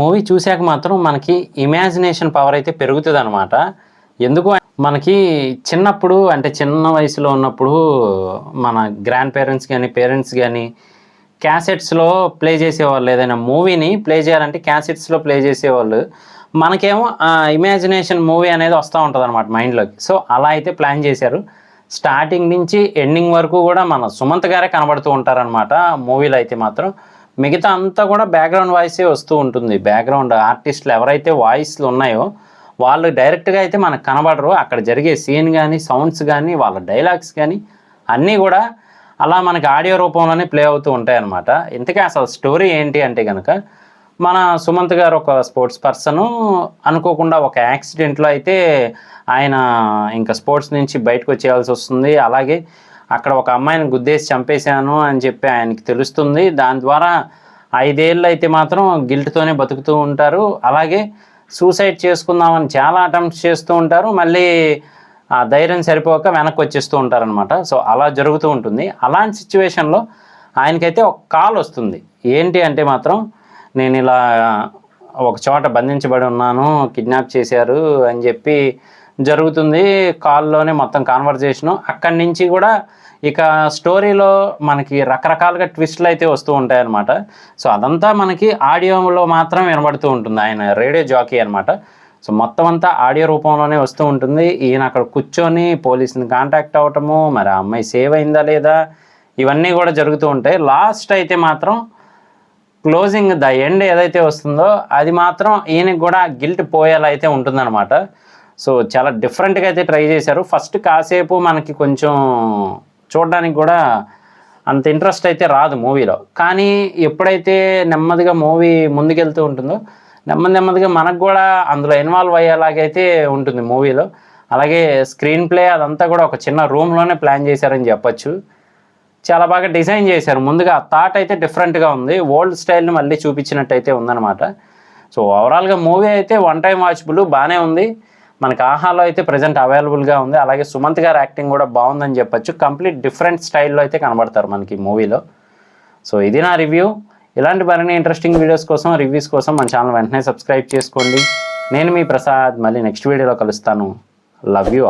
Movie చూశాక మాత్రం మనకి ఇమాజినేషన్ పవర్ అయితే పెరుగుతుందన్నమాట. ఎందుకు మనకి చిన్నప్పుడు అంటే చిన్న వయసులో ఉన్నప్పుడు మన గ్రాండ్ పేరెంట్స్ కానీ పేరెంట్స్ కానీ క్యాసెట్స్లో ప్లే చేసేవాళ్ళు. ఏదైనా మూవీని ప్లే చేయాలంటే క్యాసెట్స్లో ప్లే చేసేవాళ్ళు. మనకేమో ఇమాజినేషన్ మూవీ అనేది వస్తూ ఉంటుంది అనమాట మైండ్లోకి. సో అలా అయితే ప్లాన్ చేశారు. స్టార్టింగ్ నుంచి ఎండింగ్ వరకు కూడా మన సుమంత్ గారే కనబడుతూ ఉంటారనమాట మూవీలో అయితే మాత్రం. మిగతా అంతా కూడా బ్యాక్గ్రౌండ్ వాయిసే వస్తూ ఉంటుంది. బ్యాక్గ్రౌండ్ ఆర్టిస్టులు ఎవరైతే వాయిస్లు ఉన్నాయో వాళ్ళు డైరెక్ట్గా అయితే మనకు కనబడరు. అక్కడ జరిగే సీన్ కానీ సౌండ్స్ కానీ వాళ్ళ డైలాగ్స్ కానీ అన్నీ కూడా అలా మనకి ఆడియో రూపంలోనే ప్లే అవుతూ ఉంటాయి అన్నమాట. ఇంతకీ అసలు స్టోరీ ఏంటి అంటే కనుక, మన సుమంత్ గారు ఒక స్పోర్ట్స్ పర్సను అనుకోకుండా ఒక యాక్సిడెంట్లో అయితే ఆయన ఇంకా స్పోర్ట్స్ నుంచి బయటకు వచ్చేయాల్సి వస్తుంది. అలాగే అక్కడ ఒక అమ్మాయిని గుద్దేసి చంపేశాను అని చెప్పి ఆయనకి తెలుస్తుంది. దాని ద్వారా 5 ఏళ్ళు అయితే మాత్రం గిల్ట్తోనే బతుకుతూ ఉంటారు. అలాగే సూసైడ్ చేసుకుందామని చాలా అటెంప్ట్స్ చేస్తూ ఉంటారు. మళ్ళీ ఆ ధైర్యం సరిపోక వెనక్కి వచ్చేస్తూ ఉంటారనమాట. సో అలా జరుగుతూ ఉంటుంది. అలాంటి సిచ్యువేషన్లో ఆయనకైతే ఒక కాల్ వస్తుంది. ఏంటి అంటే మాత్రం, నేను ఇలా ఒక చోట బంధించబడి ఉన్నాను, కిడ్నాప్ చేశారు అని చెప్పి జరుగుతుంది. కాల్లోనే మొత్తం కాన్వర్జేషను. అక్కడి నుంచి కూడా ఇక స్టోరీలో మనకి రకరకాలుగా ట్విస్టులు అయితే వస్తూ ఉంటాయి అన్నమాట. సో అదంతా మనకి ఆడియోలో మాత్రం వినబడుతూ ఉంటుంది. ఆయన రేడియో జాకీ అనమాట. సో మొత్తం అంతా ఆడియో రూపంలోనే వస్తూ ఉంటుంది. ఈయన అక్కడ కూర్చొని పోలీసుని కాంటాక్ట్ అవ్వటము, మరి ఆ అమ్మాయి సేవ్ అయిందా లేదా, ఇవన్నీ కూడా జరుగుతూ ఉంటాయి. లాస్ట్ అయితే మాత్రం క్లోజింగ్ ద ఎండ్ ఏదైతే వస్తుందో అది మాత్రం ఈయనకి కూడా గిల్ట్ పోయేలా అయితే ఉంటుందన్నమాట. సో చాలా డిఫరెంట్గా అయితే ట్రై చేశారు. ఫస్ట్ కాసేపు మనకి కొంచెం చూడడానికి కూడా అంత ఇంట్రెస్ట్ అయితే రాదు మూవీలో. కానీ ఎప్పుడైతే నెమ్మదిగా మూవీ ముందుకెళ్తూ ఉంటుందో నెమ్మదిగా మనకు కూడా అందులో ఇన్వాల్వ్ అయ్యేలాగైతే ఉంటుంది మూవీలో. అలాగే స్క్రీన్ ప్లే అదంతా కూడా ఒక చిన్న రూమ్లోనే ప్లాన్ చేశారని చెప్పచ్చు. చాలా బాగా డిజైన్ చేశారు. ముందుగా థాట్ అయితే డిఫరెంట్గా ఉంది. ఓల్డ్ స్టైల్ని మళ్ళీ చూపించినట్టు అయితే ఉందన్నమాట. సో ఓవరాల్గా మూవీ అయితే 1 టైం వాచబుల్ బాగానే ఉంది. మనకి ఆహాలో అయితే ప్రజెంట్ అవైలబుల్గా ఉంది. అలాగే సుమంత్ గారు యాక్టింగ్ కూడా బాగుందని చెప్పచ్చు. కంప్లీట్ డిఫరెంట్ స్టైల్లో అయితే కనబడతారు మనకి మూవీలో. సో ఇది నా రివ్యూ. ఇలాంటి మరిన్ని ఇంట్రెస్టింగ్ వీడియోస్ కోసం, రివ్యూస్ కోసం మన ఛానల్ వెంటనే సబ్స్క్రైబ్ చేసుకోండి. నేను మీ ప్రసాద్. మళ్ళీ నెక్స్ట్ వీడియోలో కలుస్తాను. Love you.